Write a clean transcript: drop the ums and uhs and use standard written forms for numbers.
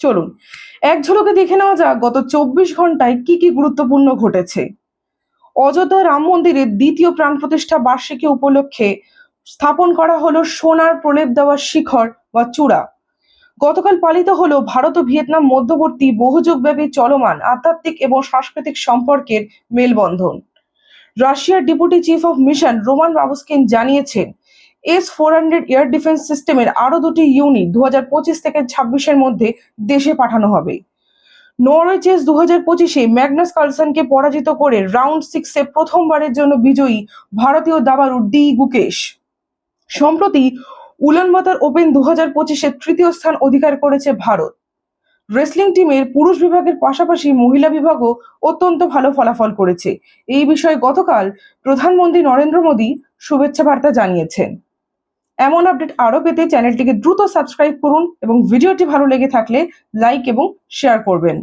চলুন এক ঝলকে দেখে নেওয়া যাক গত 24 ঘন্টায় কি কি গুরুত্বপূর্ণ ঘটেছে। অযোধ্যা রাম মন্দিরের দ্বিতীয় প্রাণ প্রতিষ্ঠা বার্ষিকী উপলক্ষে স্থাপন করা হলো সোনার প্রলেপ দেওয়া শিখর বা চূড়া। গতকাল পালিত হলো ভারত ও ভিয়েতনাম মধ্যবর্তী বহুযুগব্যাপী চলমান আধ্যাত্মিক এবং সাংস্কৃতিক সম্পর্কের মেলবন্ধন। রাশিয়ার deputy chief of mission Roman Babushkin জানিয়েছেন, S-400 এয়ার ডিফেন্স সিস্টেমের আরো দুটি ইউনিট 2025 থেকে 26-এর মধ্যে দেশে পাঠানো হবে। নরওয়ে চেস 2025-এ ম্যাগনাস কার্লসেনকে পরাজিত করে রাউন্ড 6-এ প্রথমবারের জন্য বিজয়ী ভারতীয় দাবাড়ু ডি গুকেশ। সম্প্রতি উলানবাতার ওপেন 2025-এ তৃতীয় স্থান অধিকার করেছে ভারত। রেসলিং টিমের পুরুষ বিভাগের পাশাপাশি মহিলা বিভাগও অত্যন্ত ভালো ফলাফল করেছে। এই বিষয়ে গতকাল প্রধানমন্ত্রী নরেন্দ্র মোদী শুভেচ্ছা বার্তা জানিয়েছেন। এমন আপডেট আরও পেতে চ্যানেলটিকে দ্রুত সাবস্ক্রাইব করুন এবং ভিডিওটি ভালো লেগে থাকলে লাইক এবং শেয়ার করবেন।